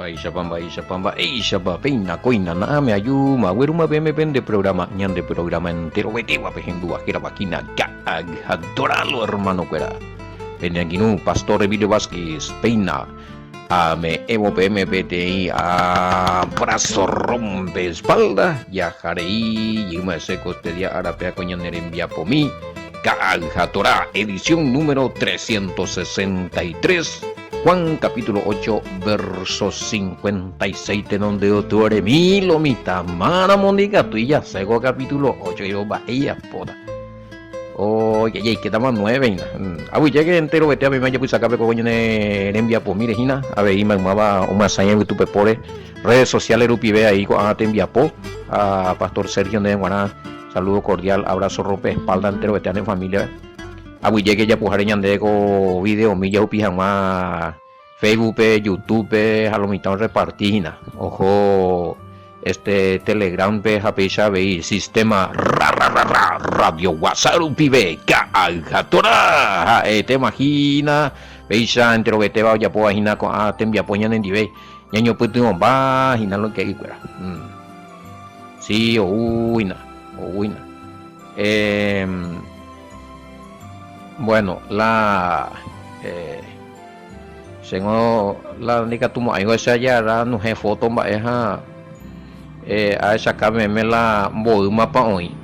Isha pamba, peina, coina, na me ayuma, weruma beme pende programa, ñande programa entero, wetewa pejendua, kira bakina, adoralo hermano cuera. Penyangginu, Pastor Emilio Vázquez, peina, me evo PMPTI, brazo rompe espalda, ya jareí, yuma seco este día, arapea coñaner envía por mí, Torah, edición número 363. Juan capítulo 8, verso 56, de donde doctor Emilio Mitamana Mónica, tú ya sego capítulo 8, yo va ella poda. Oye, que estamos 9, abu ya que entero vete a mi maya pues acabe con ne envía por mire hina, a ver me mava una saña que tu pepore, redes sociales rupibe ahí con te envía po a Pastor Sergio de Guaná, saludo cordial, abrazo rompe espalda entero vete en familia. Abu llegue ya pujar ñandego video milla upi jamás Facebook, YouTube, a lo mitad repartina. Ojo, Telegram pe hapecha ve sistema radio WhatsApp upi ve Tora. Te imagina veisa entero que te va ya po hina con te envía poñan en dive. Ñaño putu va hina lo que iguera. Sí, uina. Bueno, sengo la nika tumo ayo esa ya ra no he foto ba eja a esa kame me la bouma pa hoy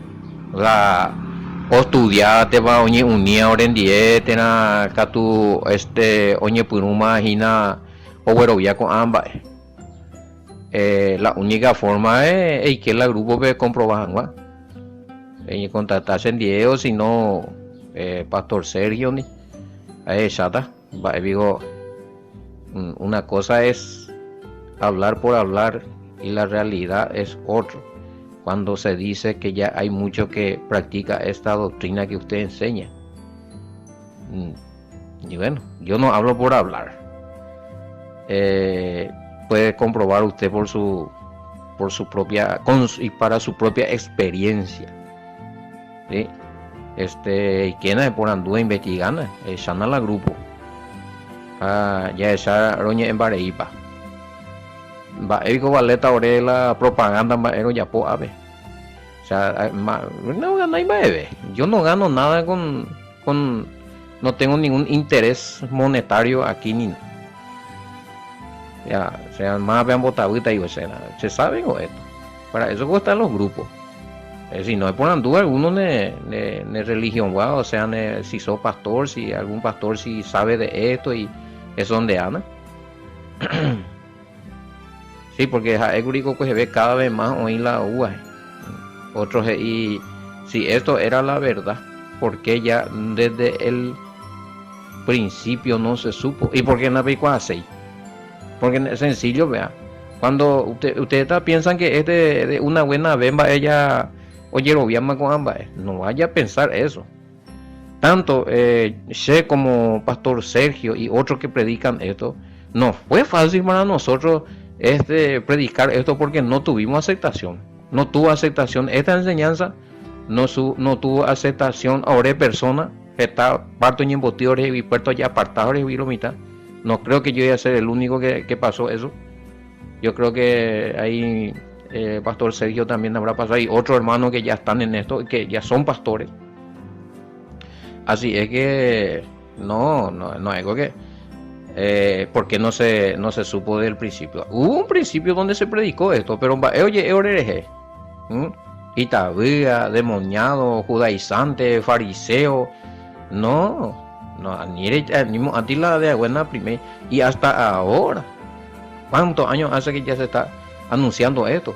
la estudiar te va oñe unia oren die tena katu oñe puruma hina owero ya con amba la única forma es que la grupo ve comprobar wa contactarse en die o si no Pastor Sergio ni chata digo una cosa es hablar por hablar y la realidad es otro cuando se dice que ya hay mucho que practica esta doctrina que usted enseña. Y bueno, yo no hablo por hablar, puede comprobar usted por su propia y para su propia experiencia, ¿sí? Quien es por anduve investigando, echando la grupo, ya esa roña en Bareipa, va eco valeta orela propaganda maero ya po ave, o sea, no gana y bebe, yo no gano nada con, no tengo ningún interés monetario aquí ni, ya, o sea, más vean botadita y se saben o esto, para eso están los grupos. Si no es por andúa alguno de religión, wow, o sea, si sos pastor, si algún pastor si sabe de esto y es donde anda. Sí, porque es único que se ve cada vez más hoy la uva. Otros y si esto era la verdad, porque ya desde el principio no se supo y porque no hay así. Porque es sencillo, vea. Cuando ustedes piensan que es de una buena bemba ella oye, lo llama con ambas, no vaya a pensar eso. Tanto sé como Pastor Sergio y otros que predican esto, no fue fácil para nosotros predicar esto porque no tuvimos aceptación. No tuvo aceptación esta enseñanza, no tuvo aceptación ahora persona que está parto y embotidores y puerto ya apartados y lo mitad. No creo que yo iba a ser el único que pasó eso. Yo creo que ahí Pastor Sergio también habrá pasado. Hay otros hermanos que ya están en esto, que ya son pastores. Así es que no es algo que porque no se supo del principio. Hubo un principio donde se predicó esto, pero oye, hereje, Itabía, demoniado, judaizante, fariseo, no, ni a ti la de buena primera y hasta ahora. ¿Cuántos años hace que ya se está anunciando esto?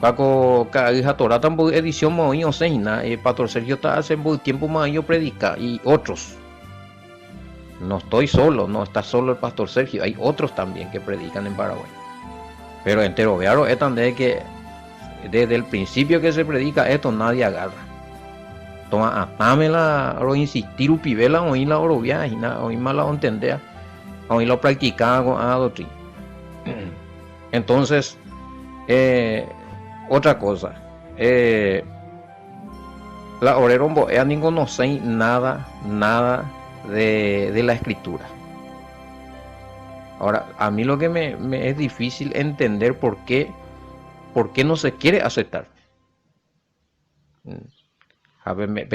Paco hija Torah tampoco edición moño seina Pastor Sergio está hace muy tiempo más yo predica y otros. No estoy solo, no está solo el Pastor Sergio, hay otros también que predican en Paraguay. Pero entero vearo es tan de que desde el principio que se predica esto nadie agarra. Toma atámela o insistir upivela o la orobia y na o mala entender o lo practicaba con la doctrina. Entonces otra cosa, la orerombo ninguno no sé nada de la escritura. Ahora, a mí lo que me es difícil entender por qué no se quiere aceptar. A ver,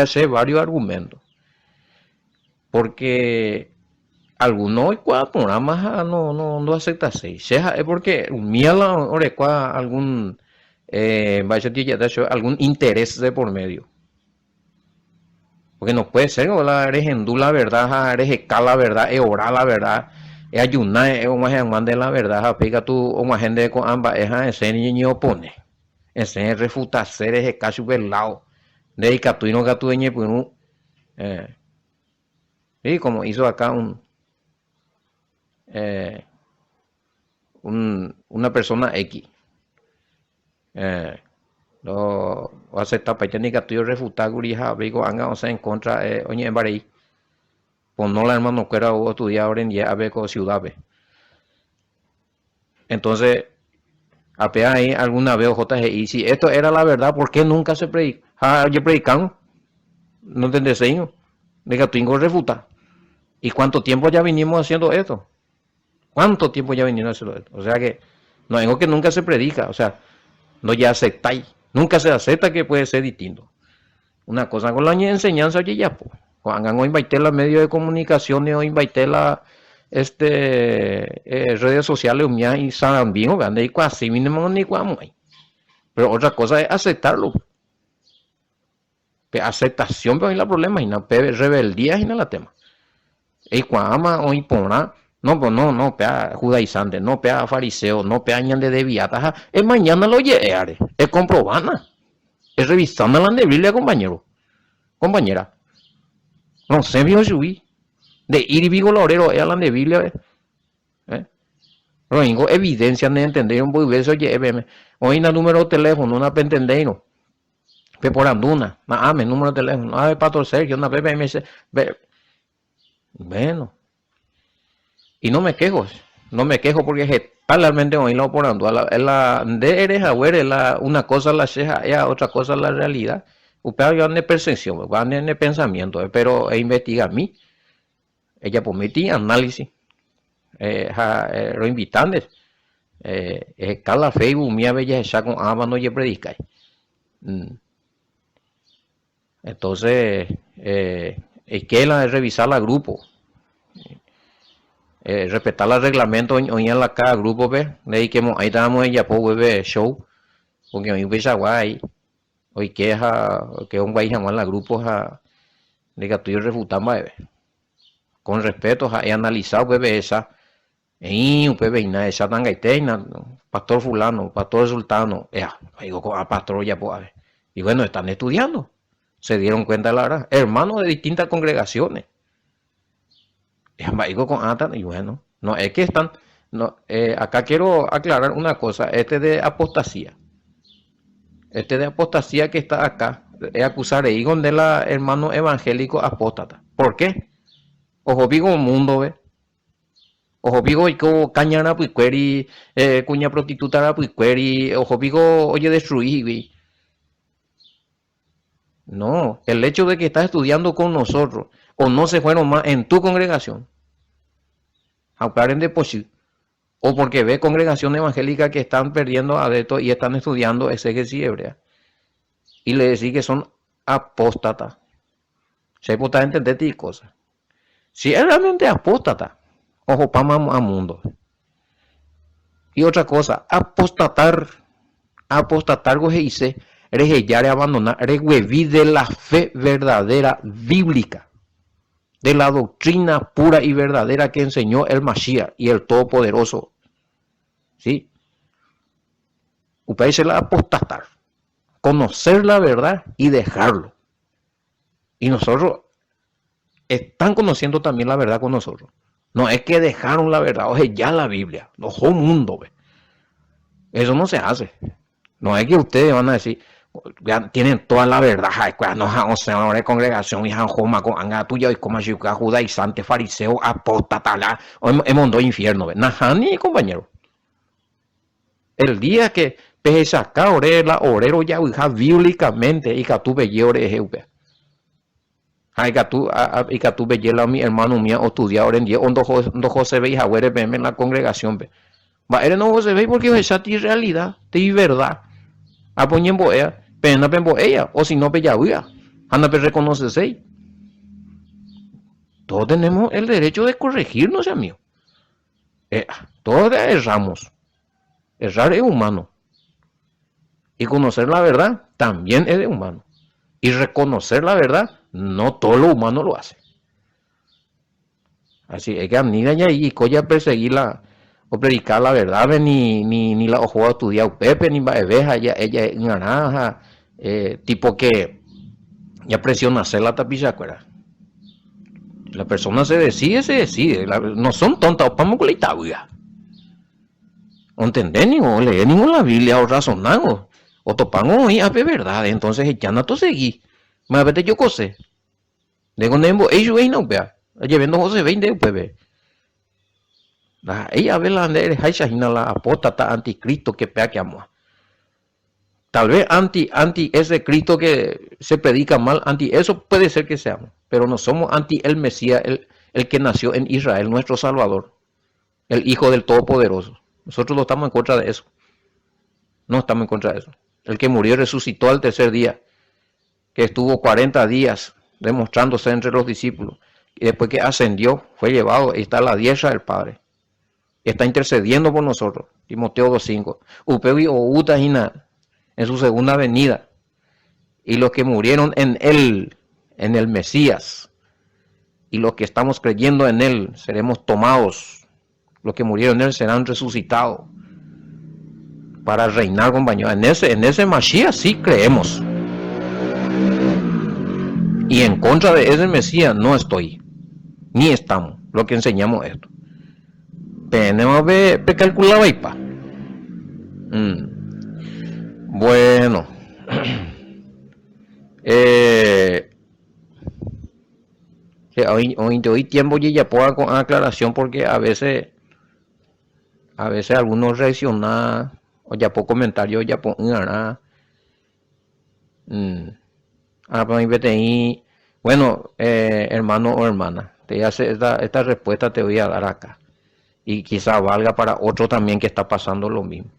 se varios argumentos. Porque algunos programas no acepta seis. Es porque mía la algún algún interés de por medio. Porque no puede ser, ¿verdad? Eres hindú la verdad, eres escala la verdad, es oral la verdad, es ayunar, es un man de la verdad, aplica tu una gente con ambas, ese niño opone, ese refuta seres de cacho velado, de catu y no catu de ñepunu, y como hizo acá eh, una persona X, eh, lo acepta pa ni catu y refuta gurija, digo, anga, o sea, en contra, oye, en barei. Pues no la hermano que era estudiar ahora en día a ver con ciudad. Entonces, apenas ahí alguna vez JGI, si esto era la verdad, ¿por qué nunca se predica? Ah, yo predicamos, no te enseño, de que tengo refuta. ¿Y cuánto tiempo ya vinimos haciendo esto? ¿Cuánto tiempo ya vinimos haciendo esto? O sea que, no digo que nunca se predica, o sea, no ya aceptáis, nunca se acepta que puede ser distinto. Una cosa con la enseñanza, oye, ya, pues. Cuando hoy invité los medios de comunicación o invité la redes sociales y saben bien, vean de casi mínimo ni cuamo. Pero otra cosa es aceptarlo. Aceptación, pero hay la problema, y no rebeldía y no la tema. Y cuando hoy pona, no, pues no, pea judaizante, no pea fariseo, no pea ñan de deviata, es mañana lo llevaré, es comprobana, es revisando la de Biblia, compañera. No sé, vio subí. De ir y vigo lorero, hablan de Biblia. No tengo evidencia de entender un poco eso, hoy na número de teléfono, una pentendeino. Pe por anduna, me número de teléfono, Pastor Sergio, una PPMS. Bueno. Y no me quejo porque es totalmente hoy lo por anduna. La de eres a ver, una cosa la ceja, otra cosa la realidad. Usted va de percepción, va de pensamiento, pero investiga a mí. Ella permite análisis. Lo invitantes. Cada Facebook, mía bella, ya con no ye predica. Entonces, es que la revisar la grupo. Respetar los reglamentos hoy en la cada grupo, ve. De que ahí estamos ella por web show. Porque hoy ves guay. Hoy que un guay jamás la grupo de que estoy refutando, con respeto, he analizado, bebé, esa. Un bebé, esa tan gaiteina, pastor fulano, pastor sultano, digo, pastor ya puede. Y bueno, están estudiando. Se dieron cuenta de la verdad. Hermanos de distintas congregaciones. Digo con Atan, y bueno, no es que están. No, acá quiero aclarar una cosa. De apostasía. De apostasía que está acá. Es acusar a Igon de la hermano evangélico apóstata. ¿Por qué? Ojo, vivo un mundo, ¿ve? Ojo vigo y como cañana puicueri, cuña prostituta puicueri, ojo vigo oye destruir, ¿ve? No, el hecho de que estás estudiando con nosotros o no se fueron más en tu congregación, aunque de posible, o porque ve congregaciones evangélicas que están perdiendo adeptos y están estudiando exégesis hebrea y le decís que son apóstatas. Se puede entender ti cosas. Si es realmente apóstata, ojo pama a mundo. Y otra cosa, apostatar que dice, regellar y abandonar, rehuevir de la fe verdadera bíblica, de la doctrina pura y verdadera que enseñó el Mashiach y el Todopoderoso. ¿Sí? Usted se la apostatar, conocer la verdad y dejarlo. Y nosotros están conociendo también la verdad con nosotros. No es que dejaron la verdad, o sea, ya la Biblia, los mundo, ¿ve? Eso no se hace. No es que ustedes van a decir, ya tienen toda la verdad, no se van a congregación, y joma con anga tuya y como judaizante, fariseo, apóstata, en mundo infierno, ¿ve? Najani, compañero. El día que pese acá orero ya bíblicamente y que tú ve Y que tú bellela mi hermano mía o estudia ahora en día ondo José ve y jagüere en la congregación ve. Va eres no José ve porque es ti realidad, ti verdad. Apoñen boea, pena pen boea o si no bellahuía. Anda pe reconoce sei. Todos tenemos el derecho de corregirnos, amigo. Todos erramos. Errar es humano. Y conocer la verdad también es de humano. Y reconocer la verdad, no todo lo humano lo hace. Así es que a mí ya y coya perseguirla o predicar la verdad, ni la ojo a estudiar Pepe, ni va a ver, ella es naranja, tipo que ya presiona hacer la tapiza, ¿acuerdas? La persona se decide. No son tontas, o vamos con la itabuya. O entender ni o leer ni la Biblia o razonamos. O topamos y a verdad, entonces ya no te seguí. Me vete yo cose. De con nembo, ellos ven no vea. Llevando José 20 bebé. Ella ve la de Haishahina la apóstata anticristo que pea que amo. Tal vez anti ese Cristo que se predica mal, anti eso puede ser que seamos, pero no somos anti el Mesías, el que nació en Israel, nuestro Salvador, el Hijo del Todopoderoso. Nosotros no estamos en contra de eso. No estamos en contra de eso. El que murió y resucitó al tercer día, que estuvo 40 días demostrándose entre los discípulos, y después que ascendió, fue llevado y está a la diestra del Padre. Está intercediendo por nosotros. Timoteo 2.5. Upewi o Utahina en su segunda venida. Y los que murieron en el Mesías, y los que estamos creyendo en él, seremos tomados. Los que murieron en él serán resucitados para reinar con baño. En ese Mashiach sí creemos. Y en contra de ese Mesías no estoy. Ni estamos. Lo que enseñamos esto. Tenemos que calcular y pa. Bueno. Hoy tiempo ya puedo con aclaración porque a veces algunos reaccionan o ya por comentarios ya por nada. Para mi bueno, hermano o hermana, te hace esta respuesta te voy a dar acá. Y quizá valga para otro también que está pasando lo mismo.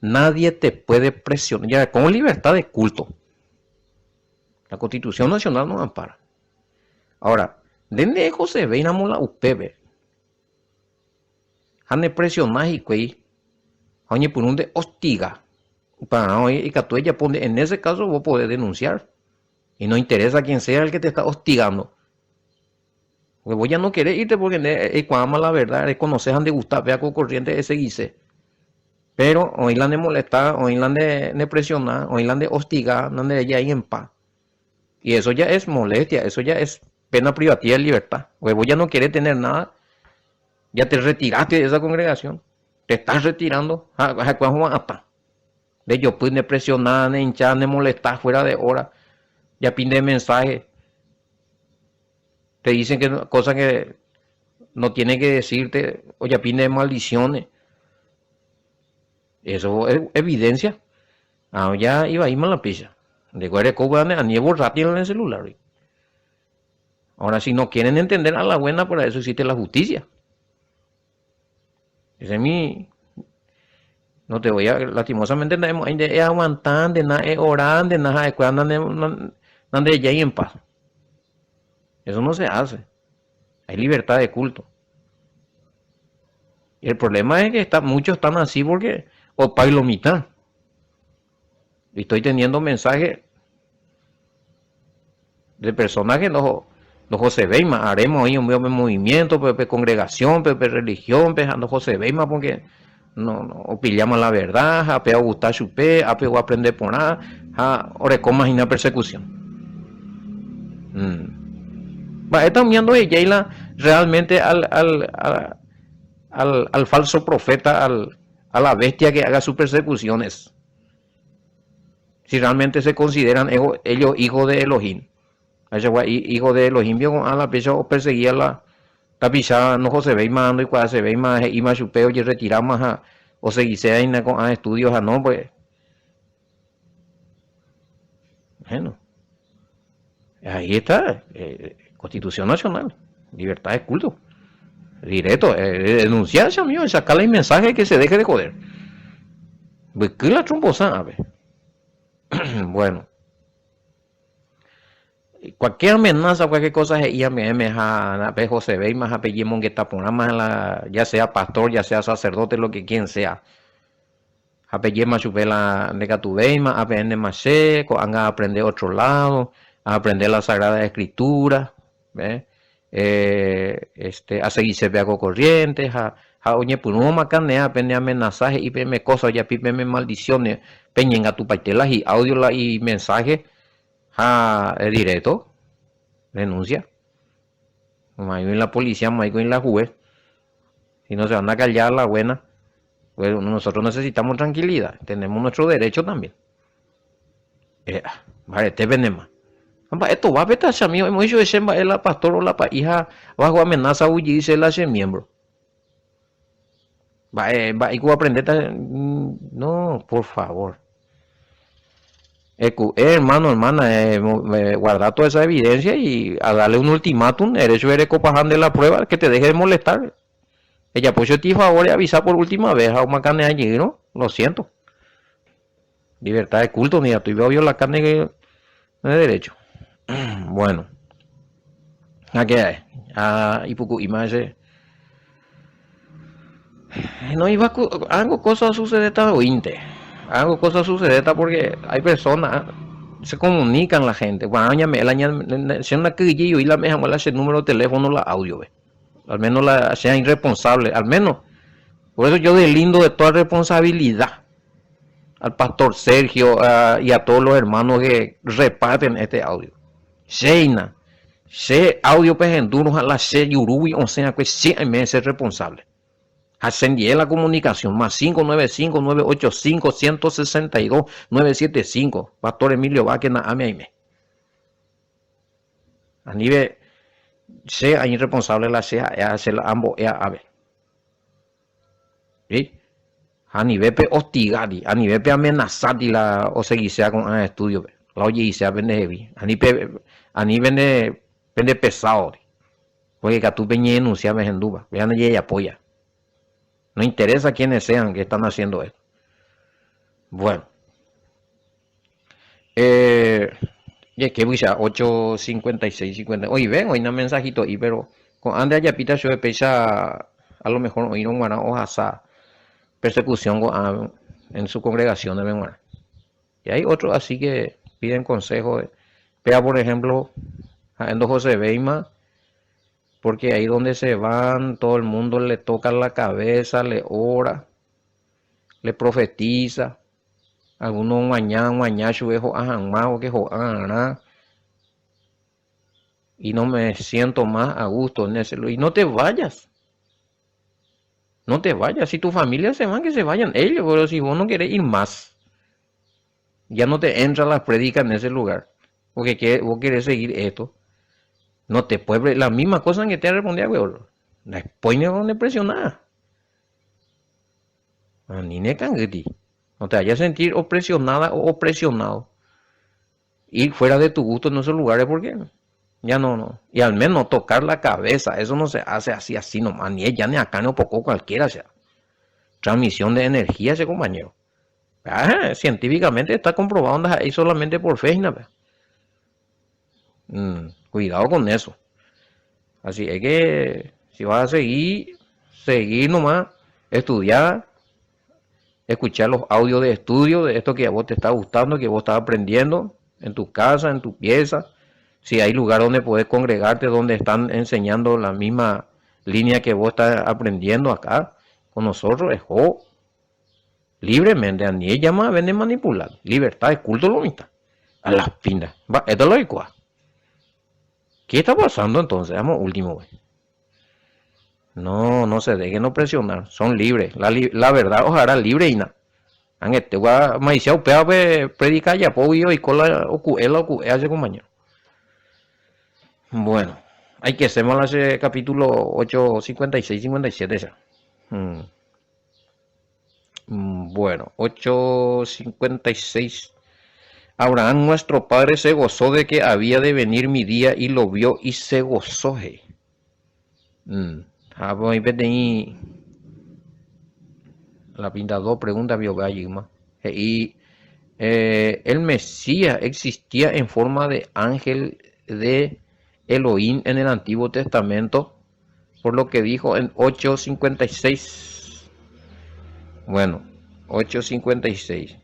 Nadie te puede presionar, ya con libertad de culto. La Constitución Nacional nos ampara. Ahora, de lejos se ve la UPB. Hane presionar y cuey. Hane por un de hostiga. Para hoy y que tú ella pone, en ese caso vos podés denunciar. Y no interesa quién sea el que te está hostigando. Porque vos ya no querés irte porque cuando la verdad, reconoces de gustar, vea con corriente ese guise. Pero hoy la de molestar, hoy la de presionar, hoy la de hostigar, no de ella ir en paz. Y eso ya es molestia, eso ya es pena privativa de libertad. Porque vos ya no querés tener nada, ya te retiraste de esa congregación, te estás retirando, de yo pude presionar, de hinchar, de molestar fuera de hora, ya pide mensaje, te dicen que cosas que no tiene que decirte, o ya pide maldiciones. Eso es evidencia. Ya iba a irme a la pizza. De cuál cobra a nieve rápido en el celular. Ahora, si no quieren entender a la buena, para eso existe la justicia. Ese es mi. No te voy a. Lastimosamente, no es aguantar, de nada, es orar, de nada, de cuando ande ya en paz. Eso no se hace. Hay libertad de culto. Y el problema es que muchos están así porque. O pago mitad. Y estoy teniendo mensajes de personas que no José Beima, haremos ahí un movimiento, congregación, religión, no José Beima, porque no pillamos la verdad, a peor gustar chupé, a peor aprender por nada, a orecó imagina persecución. Está mirando ella realmente al falso profeta, a la bestia que haga sus persecuciones. Si realmente se consideran ellos hijos de Elohim. Hijo de Elohim, vio a la pecha o perseguía la pisada, no José ve mando y cuando se ve más y más chupeo y retiramos o se guisea y con estudios no, pues. Bueno. Ahí está, Constitución Nacional, libertad de culto. Directo, denunciarse, amigo, y sacarle el mensaje que se deje de joder. Pues, ¿qué la trombosa? A ver. Bueno, cualquier amenaza, cualquier cosa, ella me a José Bey, más apellido que tapona, más ya sea pastor, ya sea sacerdote, lo que quien sea. Apellido más chupela de Catubey, más aprende más seco, anga a aprender otro lado, a aprender la Sagrada Escritura, ¿ve? A seguir se vea corrientes, a oye punoma canea, aprende amenazaje y peme cosas, ya pípeme maldiciones, peñenga tu paitelas y audio y mensaje, directo, denuncia. Más en la policía, más en la juez, si no se van a callar la buena. Bueno, nosotros necesitamos tranquilidad, tenemos nuestro derecho también. Vale, te venema. Esto va a vetar a mí, hemos dicho que la pastor o la hija bajo amenaza huirse la miembro. Va, y aprender, no, por favor. Hermano, hermana, guardar toda esa evidencia y a darle un ultimátum, eres copaján de la prueba, que te deje de molestar. Ella pues yo te favor y avisar por última vez a una carne allí, ¿no? Lo siento. Libertad de culto, mira, tú veo la carne que no es derecho. Bueno. Aquí hay. Y poco y más. No iba algo cosas sucede tan inte. Algo cosas sucede porque hay personas se comunican la gente. Bueno, si una que yo y la mejor ese número de teléfono la audio, ve. Al menos sea irresponsable, al menos. Por eso yo deslindo de toda responsabilidad al pastor Sergio y a todos los hermanos que reparten este audio. Sheina, se audio pejenduros a la se yurubi, o sea que sí me es responsable. Ascendí la comunicación más 595-985-162-975. Pastor Emilio Vaquena, ame. A nivel sea irresponsable la sea hacer ambos a ver. ¿Sí? A nivel pe hostigar, a nivel pe amenazar la o seguir sea con estudio. La oye y sea vende heavy. A nivel de pesado. Porque que tú peñe denuncia me enduba. Vean y ella apoya. No interesa quiénes sean que están haciendo esto. Bueno. Ya que voy a 8:56, 50. Oye, ven, hoy un mensajito y pero con ande allá pita yo pesa a lo mejor oír un guana hoja persecución en su congregación de Benguara. Y hay otros así que piden consejo. Vea, por ejemplo, en José Beima, porque ahí donde se van, todo el mundo le toca la cabeza, le ora, le profetiza. Algunos mañana, chuejo, ajanmao, que joana. Y no me siento más a gusto en ese lugar. Y no te vayas. No te vayas. Si tu familia se van, que se vayan ellos. Pero si vos no querés ir más, ya no te entra las prédicas en ese lugar. Porque vos querés seguir esto. No te puede. La misma cosa que te respondía, güey. La pone donde presionar. Ni ne cangeti. No te vayas a sentir opresionada o opresionado. Ir fuera de tu gusto en esos lugares, ¿por qué? Ya no. Y al menos tocar la cabeza. Eso no se hace así nomás. Ni ella, ni acá, ni poco cualquiera sea. Transmisión de energía ese compañero. Científicamente está comprobado ahí solamente por fe. Cuidado con eso. Así es que si vas a seguir nomás, estudiar, escuchar los audios de estudio de esto que a vos te está gustando, que vos estás aprendiendo en tu casa, en tu pieza. Si hay lugar donde puedes congregarte, donde están enseñando la misma línea que vos estás aprendiendo acá con nosotros, es libremente, a ni ella más vende manipular. Libertad de culto lo mismo. A las pintas. Esto es lo que ¿qué está pasando entonces? Vamos último, güey. No se dejen no presionar. Son libres. La verdad os hará libre y nada. Te voy a maiciar pea predicar ya pobio y cola o hace compañero. Bueno, hay que hacer mal ese capítulo 8, 56, 57 ya. Bueno, 8:56. Abraham nuestro padre se gozó de que había de venir mi día y lo vio y se gozó. Pues la pinta dos preguntas vio Gallima. Y el Mesías existía en forma de ángel de Elohim en el Antiguo Testamento, por lo que dijo en 8:56. Bueno, 8:56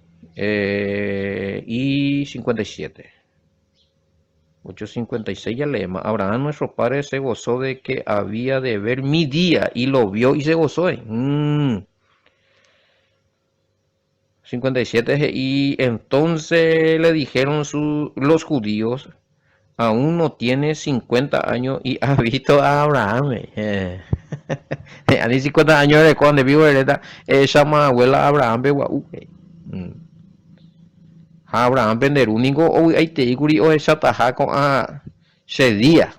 y 57. 8:56 ya leemos. Abraham nuestro padre se gozó de que había de ver mi día y lo vio y se gozó. 57. Y entonces le dijeron los judíos, aún no tiene 50 años y ha visto a Abraham. A 50 años de cuando vivo llama abuela Abraham Beguau. Abraham vender único o hay te iguri o esa taja con a se día.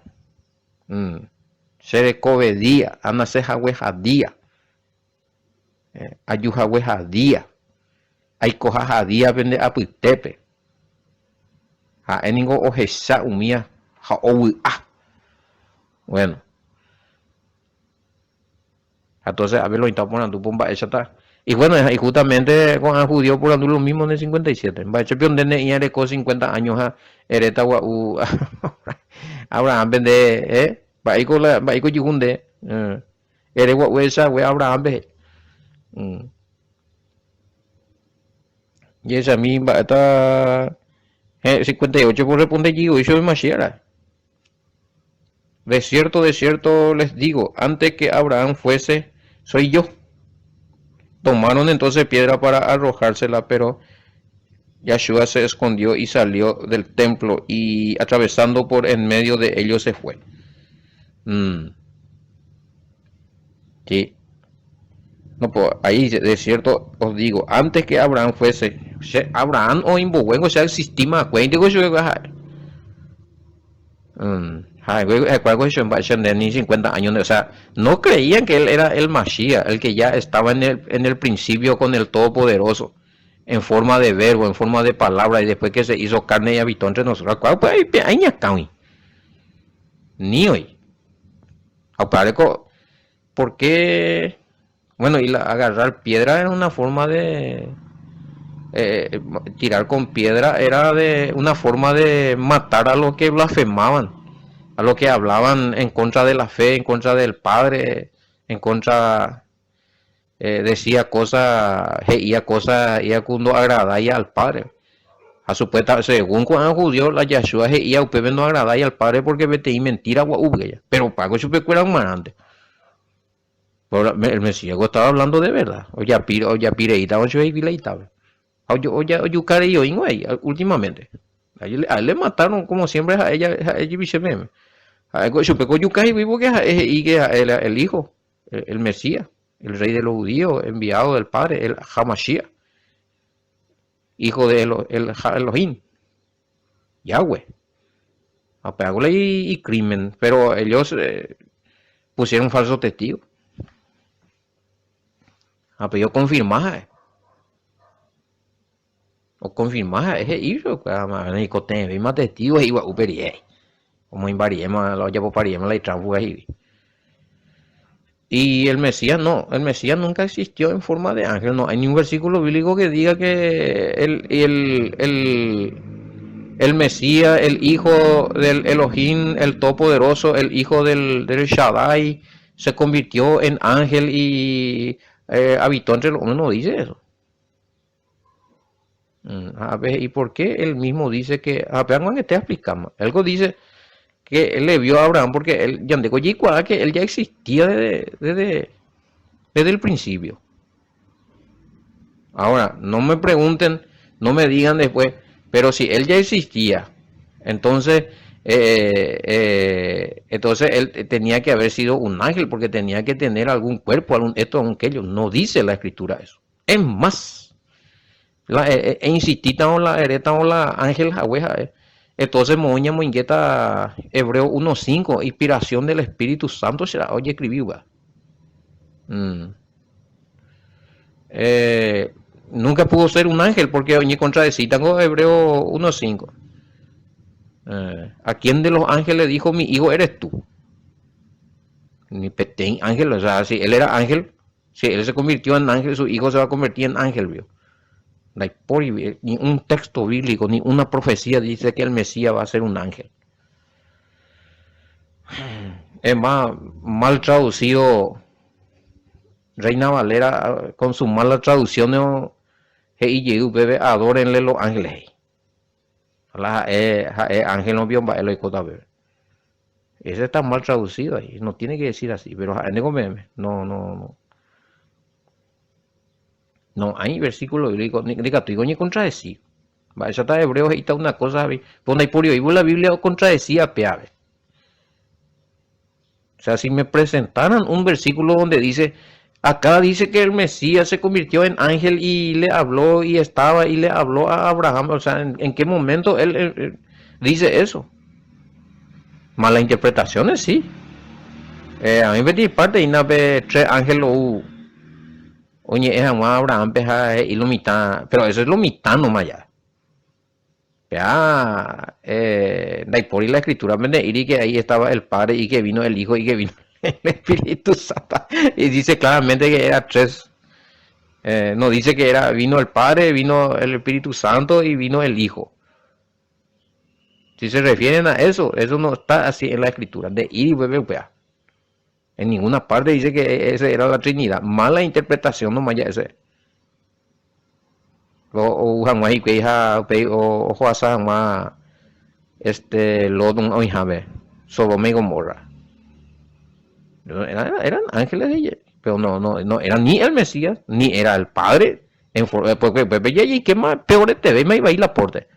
Se recobe día, ana se jaweja día. Ayujaweja día. Hay coja día vende a puitepe. Ha eningo o hesa umia ha owi a. Bueno. Entonces, a ver lo está poniendo pomba esa ta. Y bueno, y justamente con el judío por lo mismo en el 57. Va a ser pion de y de 50 años a ereta u Abraham vende va a ir con yunde ere wa esa we Abraham ve. Y esa misma está 58 por responde allí y yo me de cierto les digo, antes que Abraham fuese, soy yo. Tomaron entonces piedra para arrojársela, pero Yahshua se escondió y salió del templo y atravesando por en medio de ellos se fue. Sí. No, pues ahí de cierto os digo, antes que Abraham fuese, Abraham o Imbowengo se existía más cuenta que yo ni 50 años, o sea, no creían que él era el Mashiach, el que ya estaba en el principio con el Todopoderoso, en forma de verbo, en forma de palabra, y después que se hizo carne y habitó entre nosotros. ¿Cuál pues ahí ni hoy? ¿Por qué? Bueno, y agarrar piedra era una forma de tirar con piedra, era de una forma de matar a los que blasfemaban, a los que hablaban en contra de la fe, en contra del Padre, en contra, decía cosas, y cuando agradaba al Padre. A supuesta, según Juan judío, la Yahshua y usted no agradaba al Padre porque vete y mentira, pero pago su pecuera humanante. El Mesías estaba hablando de verdad. O ya pireita, o ya pireita. O ya últimamente. A él le mataron como siempre a ella viceversa. El hijo, el Mesías, el rey de los judíos, enviado del Padre, el Hamashiach, hijo de el Elohim, Yahweh. Apagóle y crimen, pero ellos pusieron falso testigo. Pero yo confirmaba. O confirmaba ese hijo, y coté, más testigos y como invariemos, lo llevo pariemos la trampa ahí. Y el Mesías nunca existió en forma de ángel, no hay ningún versículo bíblico que diga que el Mesías, el hijo del Elohim, el Todopoderoso, el hijo del Shaddai, se convirtió en ángel y habitó entre los hombres, no dice eso. A ver, ¿y por qué él mismo dice que, vean que te explicamos? Algo dice que él le vio a Abraham porque él ya que él ya existía desde el principio. Ahora, no me pregunten, no me digan después, pero si él ya existía, entonces él tenía que haber sido un ángel porque tenía que tener algún cuerpo, aquello. No dice la escritura eso. Es más, insistita o la hereta o la ángel jaweja. Entonces moña moingueta Hebreo 1:5, inspiración del Espíritu Santo será, oye, escribí, nunca nunca pudo ser un ángel porque oñe contradecir. Tengo Hebreo 1:5. ¿A quién de los ángeles dijo mi hijo eres tú? Ni petén ángel, o sea, si él era ángel, si él se convirtió en ángel, su hijo se va a convertir en ángel, ¿vio? Ni un texto bíblico, ni una profecía dice que el Mesías va a ser un ángel. Es más, mal traducido. Reina Valera con su mala traducción, bebé, adórenle los ángeles. Ángel no vio lo y ese está mal traducido ahí, no tiene que decir así, pero no hay versículo bíblico ni contradecir. Esa está Hebreos y está una cosa, donde hay por ahí la Biblia contradecía peave. O sea, si me presentaran un versículo donde dice, acá dice que el Mesías se convirtió en ángel y le habló y estaba y le habló a Abraham, o sea, ¿en qué momento él dice eso? Malas interpretaciones, sí. A mí me parte y nape tres ángeles oye, es Abraham y lo mitad, pero eso es lo mitad nomás ya. Ya, por y la escritura me y que ahí estaba el Padre y que vino el Hijo y que vino el Espíritu Santo. Y dice claramente que era tres. No dice que vino el Padre, vino el Espíritu Santo y vino el Hijo. Si se refieren a eso no está así en la escritura. De ir y volver, en ninguna parte dice que esa era la Trinidad. Mala interpretación nomás ya ese. O jamás que hija o joasa jamás lodon hoy jame Sodoma y Gomorra. Eran ángeles de ella, pero no era ni el Mesías ni era el Padre. Porque y qué más peor te ve me iba a ir la porte.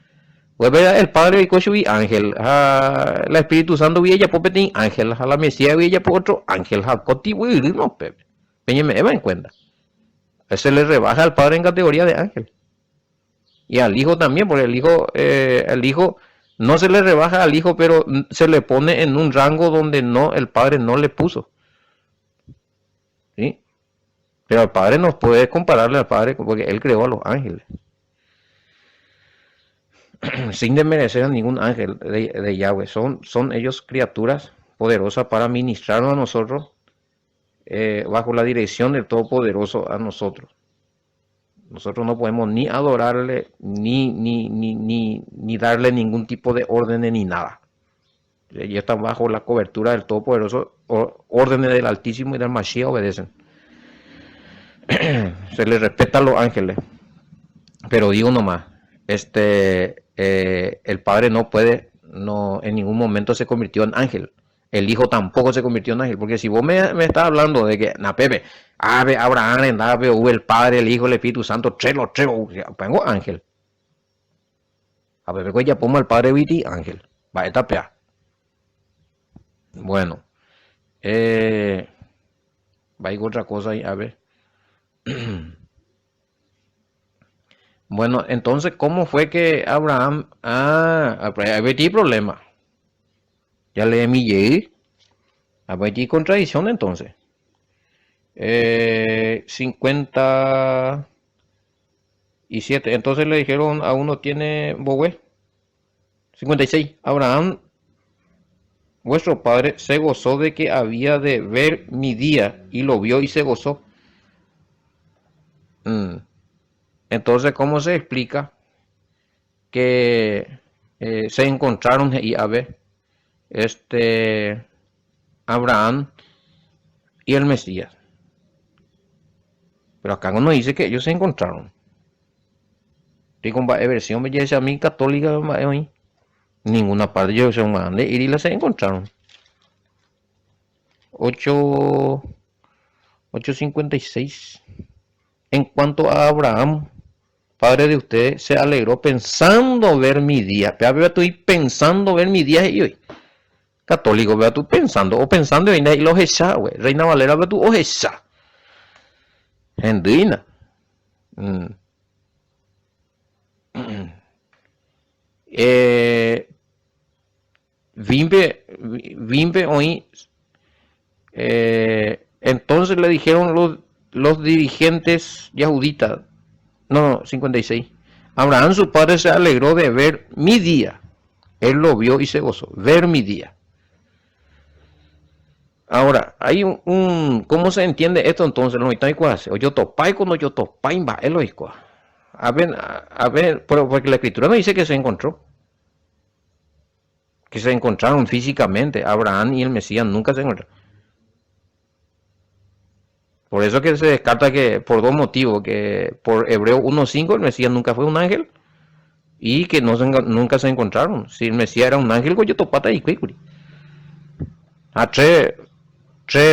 El Padre y ángel, la Espíritu Santo y ella popetín ángel, a la Mesías y ella por otro ángel, no pepe. Peña me va en cuenta. Se le rebaja al Padre en categoría de ángel. Y al Hijo también, porque el Hijo no se le rebaja al Hijo, pero se le pone en un rango donde el Padre no le puso. ¿Sí? Pero al Padre no puede compararle al Padre porque Él creó a los ángeles. Sin desmerecer a ningún ángel de Yahweh. Son ellos criaturas poderosas para ministrarnos a nosotros bajo la dirección del Todopoderoso a nosotros. Nosotros no podemos ni adorarle, ni darle ningún tipo de órdenes ni nada. Ellos están bajo la cobertura del Todopoderoso, órdenes del Altísimo y del Mashiach obedecen. Se les respeta a los ángeles. Pero digo nomás, el Padre no en ningún momento se convirtió en ángel. El Hijo tampoco se convirtió en ángel. Porque si vos me estás hablando de que, Pepe, Abraham, el Padre, el Hijo, el Espíritu Santo, pongo ángel. A Pepe, ya pongo al Padre Viti, ángel. Va a etapear. Bueno. Va a ir otra cosa ahí, a ver. Bueno, entonces, ¿cómo fue que Abraham... hay problema. Ya le envié. Hay contradicción entonces. 57. Entonces le dijeron a uno tiene Bogué. 56. Abraham, vuestro padre, se gozó de que había de ver mi día y lo vio y se gozó. Entonces, ¿cómo se explica que se encontraron y a ver Abraham y el Mesías? Pero acá no dice que ellos se encontraron. Digo, versión belleza a mí católica hoy. Ninguna parte yo se mandé y la se encontraron. 8:56. En cuanto a Abraham, padre de ustedes, se alegró pensando ver mi día. Vea, estoy pensando ver mi día y hoy. Católico, vea tú pensando y los esa, güey. Reina Valera, vea tú esa. Hendrina. Vimbe hoy. Entonces le dijeron los dirigentes yahuditas, No, 56. Abraham, su padre, se alegró de ver mi día. Él lo vio y se gozó. Ver mi día. Ahora, hay ¿cómo se entiende esto entonces? No hay o yo topai cuando yo topai va, es lógico. A ver, pero porque la escritura no dice que se encontró. Que se encontraron físicamente. Abraham y el Mesías nunca se encontraron. Por eso que se descarta que, por dos motivos, que por Hebreo 1.5 el Mesías nunca fue un ángel y que nunca se encontraron. Si el Mesías era un ángel, yo topata y cuicuri. A tres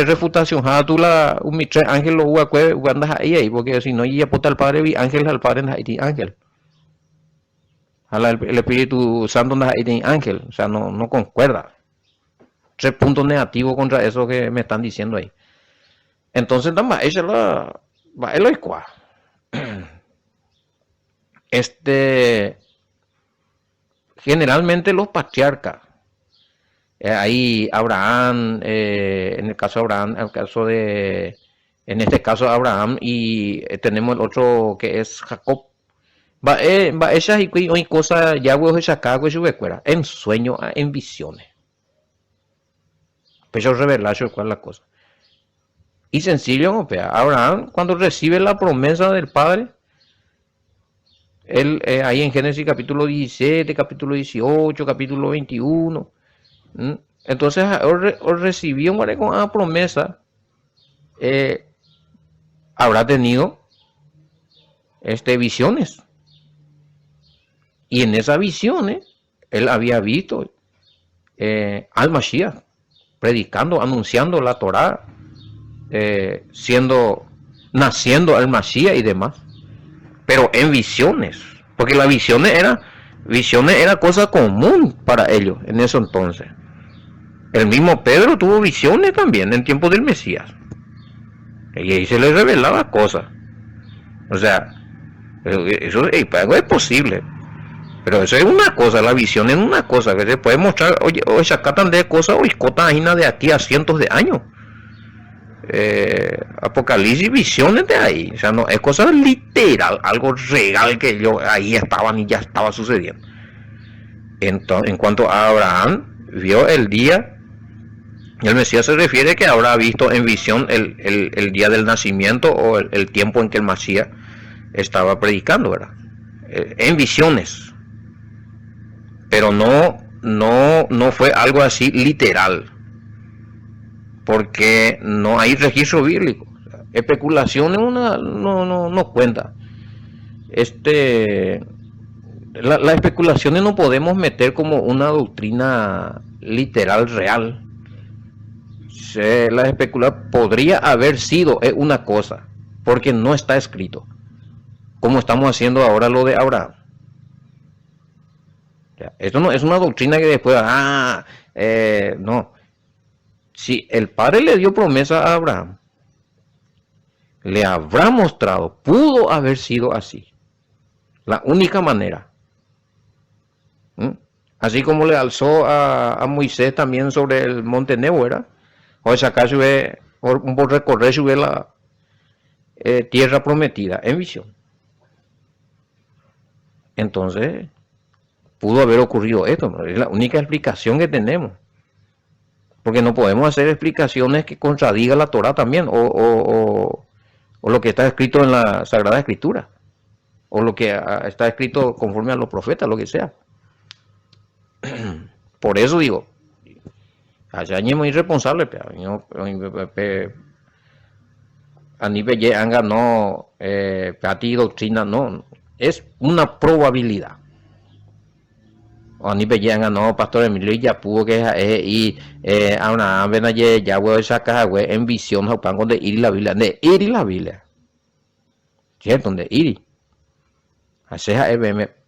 refutación, hatula, tres ángel lo huacue, andas ahí, porque si no, ya puta al padre, ángel al padre, ángel. El Espíritu Santo anda ahí, ángel, o sea, no concuerda. 3 puntos negativos contra eso que me están diciendo ahí. Entonces, ella es lo igual. Generalmente los patriarcas, ahí Abraham, en el caso de Abraham, en este caso Abraham, y tenemos el otro que es Jacob. Va ella y cosa ya huevo sacar en sueño, en visiones. Pero revelar cuál es la cosa. Y sencillo, Abraham, cuando recibe la promesa del Padre, él ahí en Génesis capítulo 17, capítulo 18, capítulo 21, entonces recibió una promesa, habrá tenido visiones. Y en esas visiones, él había visto al Mashiach, predicando, anunciando la Torá, naciendo el Mashiach y demás, pero en visiones, porque las visiones era cosa común para ellos en ese entonces. El mismo Pedro tuvo visiones también en tiempo del Mesías, y ahí se le revelaba cosas. O sea, eso es posible, pero eso es una cosa, la visión es una cosa que se puede mostrar, oye, sacatan de cosas o escotan de aquí a cientos de años. Apocalipsis, visiones de ahí, o sea, no es cosa literal, algo real que yo ahí estaban y ya estaba sucediendo. Entonces, en cuanto a Abraham vio el día, el Mesías se refiere que habrá visto en visión el día del nacimiento o el tiempo en que el Mesías estaba predicando, ¿verdad? En visiones, pero no fue algo así literal, porque no hay registro bíblico. Especulación no cuenta. Las especulaciones no podemos meter como una doctrina literal real. La especulación podría haber sido una cosa, porque no está escrito, como estamos haciendo ahora lo de Abraham. Esto no es una doctrina que después, no. Si el Padre le dio promesa a Abraham, le habrá mostrado, pudo haber sido así. La única manera. Así como le alzó a Moisés también sobre el monte Nebo, ¿verdad? O sacar por recorrer la tierra prometida en visión. Entonces, pudo haber ocurrido esto, ¿no? Es la única explicación que tenemos. Porque no podemos hacer explicaciones que contradigan la Torah también, o lo que está escrito en la Sagrada Escritura, o lo que está escrito conforme a los profetas, lo que sea. Por eso digo, allá es muy irresponsable, a nivel de anga no, pati doctrina no, es una probabilidad. O ni peñanga no, pastor Emilio ya pudo que y ahora ven allí ya voy a sacar en visión a pan de ir la Biblia, cierto, de ir así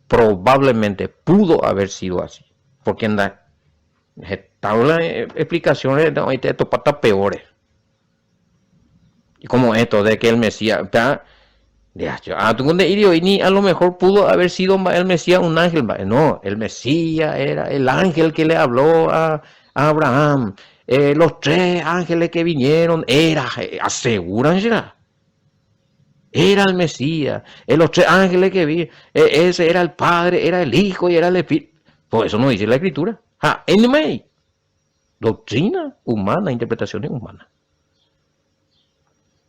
probablemente pudo haber sido así, porque anda estaban las explicaciones de estos patas peores, y como esto de que el Mesías a lo mejor pudo haber sido el Mesías un ángel. No, el Mesías era el ángel que le habló a Abraham. Los 3 ángeles que vinieron aseguran ya. Era el Mesías, los tres ángeles que vi, ese era el Padre, era el Hijo y era el Espíritu. Pues eso no dice la Escritura. Anyway, doctrina humana, interpretaciones humanas.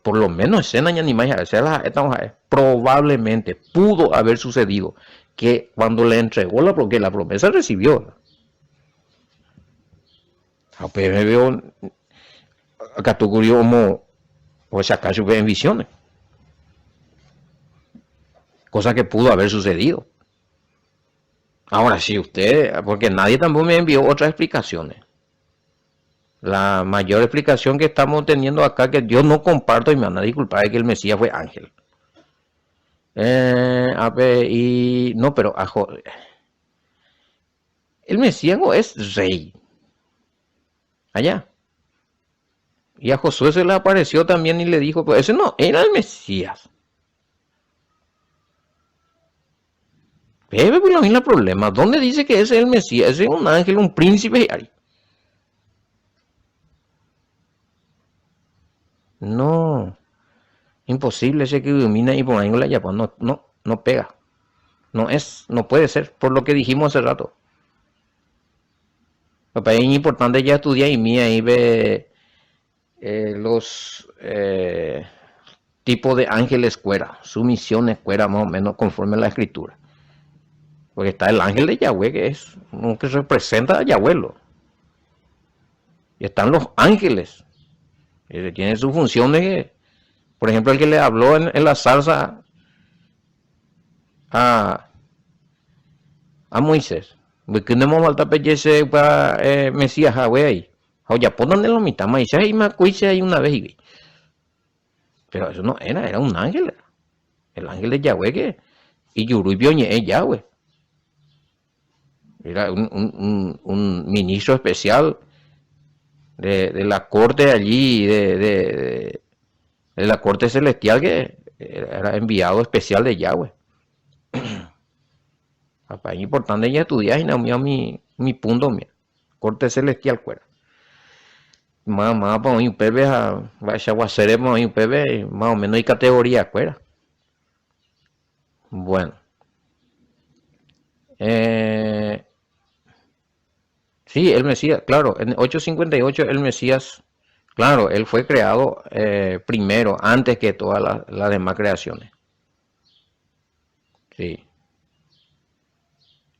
Por lo menos escena y animales, probablemente pudo haber sucedido que cuando le entregó porque la promesa recibió. Pues me veo acá tú como o sea, acaso en visiones. Cosa que pudo haber sucedido. Ahora sí, usted, porque nadie tampoco me envió otras explicaciones. La mayor explicación que estamos teniendo acá, que yo no comparto y me van a disculpar, es que el Mesías fue ángel. A ver, y no, pero el Mesías no es rey. Allá. Y a Josué se le apareció también y le dijo, pues ese no era el Mesías. Pero pues no hay problema. ¿Dónde dice que ese es el Mesías? Ese es un ángel, un príncipe. No. Imposible ese que ilumina y por ahí la llama. No pega. No puede ser. Por lo que dijimos hace rato. Papá, es importante ya estudiar y mía y ve los tipos de ángeles cuera. Su misión es cuera más o menos conforme a la escritura. Porque está el ángel de Yahweh que representa a Yahweh. Y están los ángeles. Tienen sus funciones. Por ejemplo, el que le habló en la zarza a Moisés. Porque no hemos falta pellece para Mesías Yahweh ahí. Ya ponen en la mitad. Moisés y Macuise ahí una vez. Pero eso no era un ángel. El ángel de Yahweh y Yurui Bioñe es Yahweh. Era un ministro especial de la corte allí, de la corte celestial, que era enviado especial de Yahweh. Papá, es importante ya estudiar y no mi punto, mi corte celestial, fuera. Más para un pebe a hacer un pebe, más o menos hay categoría, fuera. Bueno. Sí, el Mesías, claro, en 858 el Mesías, claro, él fue creado primero, antes que todas las demás creaciones. Sí.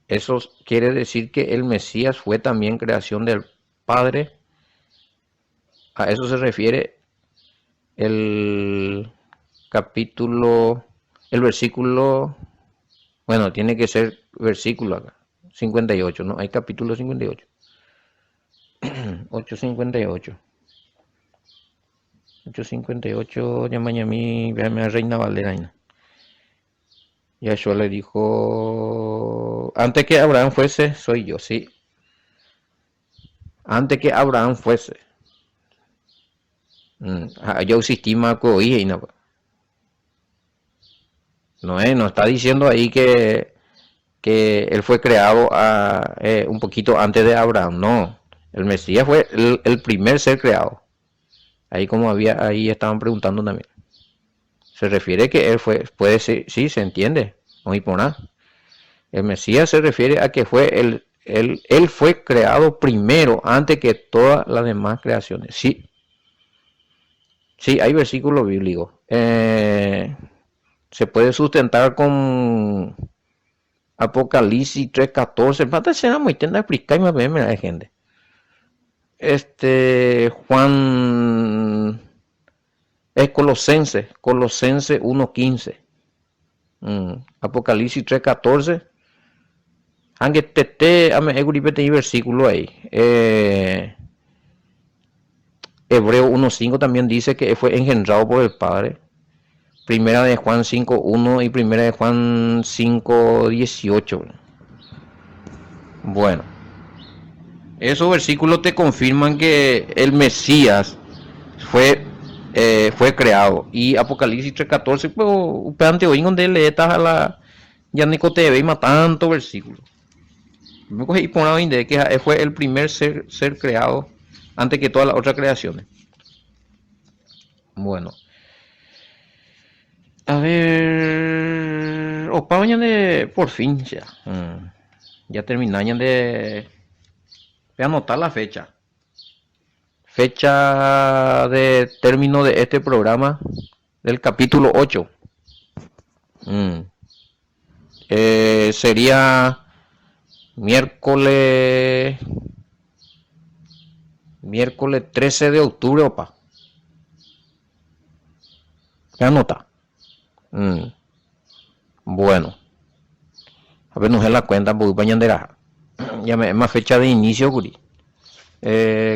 Eso quiere decir que el Mesías fue también creación del Padre. A eso se refiere el capítulo, el versículo, bueno, tiene que ser versículo acá, 58, ¿no? Hay capítulo 58. 858. 858, Ñamañamí, véame a Reina Valera. Yahshua le dijo, antes que Abraham fuese, soy yo, sí. Antes que Abraham fuese. Yo existí más que no está diciendo ahí que él fue creado un poquito antes de Abraham, no. El Mesías fue el primer ser creado. Ahí ahí estaban preguntando también. Se refiere que él puede ser, sí, se entiende, no hay por nada. El Mesías se refiere a que él fue creado primero, antes que todas las demás creaciones. Sí, sí, hay versículos bíblicos. Se puede sustentar con Apocalipsis 3:14. Falta ser muy tenda explicar y me da gente. Juan es Colosenses 1:15. Apocalipsis 3:14. Aunque te ame eguripete y versículo ahí. Hebreo 1:5 también dice que fue engendrado por el Padre. Primera de Juan 5:1 y primera de Juan 5:18. Bueno, esos versículos te confirman que el Mesías fue creado. Y Apocalipsis 3:14, pues, ante hoy donde le estás a la ya Nico te ve y tanto versículo. Me cogí por una idea que fue el primer ser creado antes que todas las otras creaciones. Bueno. A ver, opa, mañana por fin ya. Ya terminaron de... Voy a anotar la fecha. Fecha de término de este programa del capítulo 8. Sería miércoles 13 de octubre, opa. ¿Qué anota? Bueno. A ver, no se la cuenta, porque pañandera. Ya me más fecha de inicio, Guri.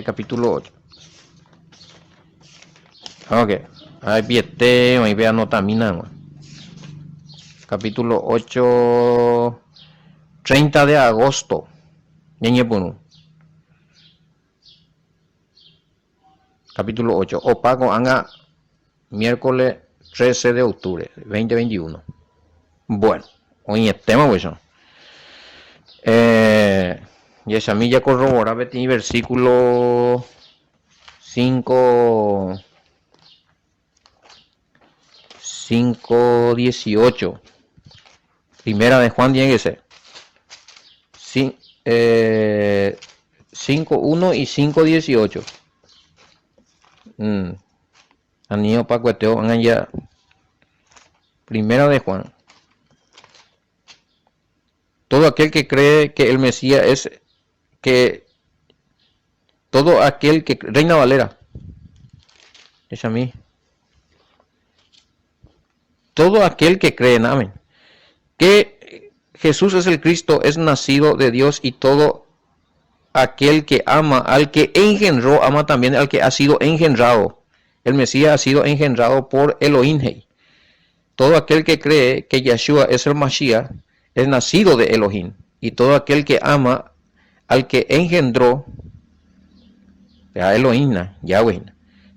Capítulo 8. Ok. Ahí viete, ahí ve anotamina. Capítulo 8. 30 de agosto. Capítulo 8. Opaco anga miércoles 13 de octubre 2021. Bueno, hoy el tema, pues. Y esa milla corrobora Betty versículo 5:18. Primera de Juan tiene que ser 5:1 y 5:18. Anillo pa cueteo ya. Primera de Juan. Todo aquel que cree que el Mesías es que todo aquel que Reina Valera es a mí. Todo aquel que cree en amén. Que Jesús es el Cristo es nacido de Dios, y todo aquel que ama al que engendró ama también al que ha sido engendrado. El Mesías ha sido engendrado por Elohim. Todo aquel que cree que Yeshua es el Mashiach es nacido de Elohim, y todo aquel que ama al que engendró a Elohim, Yahweh,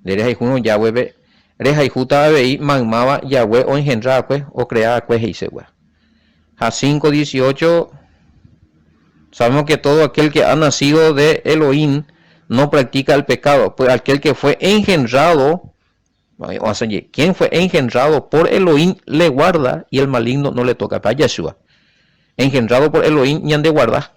de uno Yahweh, Rejai Juta Abei, Magmaba Yahweh o engendrada pues, o creada pues, Heisegua. A 5:18, sabemos que todo aquel que ha nacido de Elohim no practica el pecado, pues aquel que fue engendrado, o sea, quien fue engendrado por Elohim le guarda, y el maligno no le toca. Para Yeshua, engendrado por Elohim y han de guardar.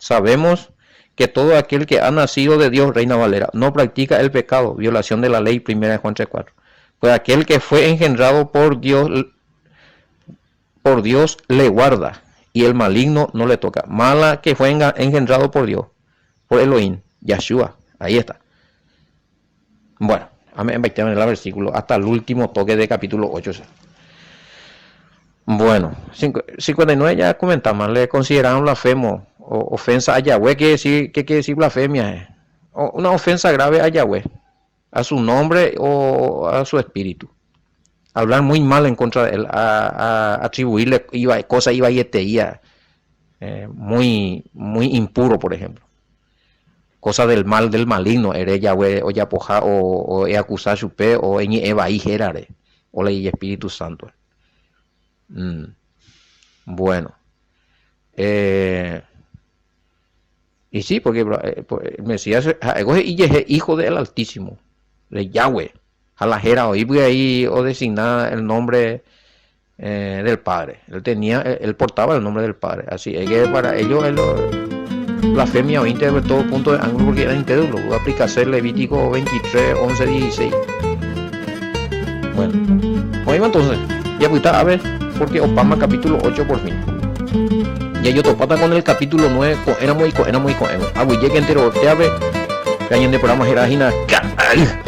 Sabemos que todo aquel que ha nacido de Dios, Reina Valera, no practica el pecado, violación de la ley, 1 de Juan 3:4. Pues aquel que fue engendrado por Dios le guarda, y el maligno no le toca. Mala que fue engendrado por Dios, por Elohim, Yeshua, ahí está. Bueno, me en el versículo hasta el último toque de capítulo 8. Bueno, 59 ya comentamos, le consideraron blasfemo o ofensa a Yahweh. ¿Qué quiere decir blasfemia? Una ofensa grave a Yahweh, a su nombre o a su espíritu. Hablar muy mal en contra de él, a atribuirle cosas muy impuro, por ejemplo. Cosas del mal, del maligno, eres Yahweh o Yapoja o acusar su pe o en Eva y Gerare o el Espíritu Santo. Bueno, y sí, porque el Mesías es hijo del Altísimo, de Yahweh, Jalajera, o ahí o designada el nombre del Padre. Él portaba el nombre del Padre, así es que para ellos blasfemia o de todo punto de ángulo, porque era incrédulo. Voy a aplicarse Levítico 23, 11, 16. Bueno, oímos entonces, ya pues a ver, porque Opama capítulo 8 por fin. Ya yo topata con el capítulo 9, éramos y llegué entero, te abre, que hay en el programa Geragina,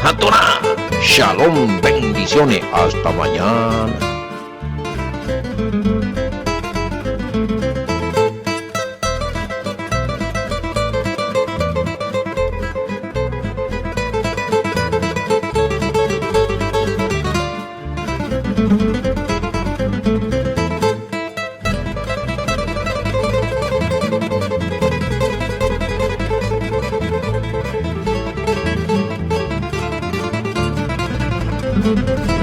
Hatona, Shalom, bendiciones, hasta mañana. Thank you.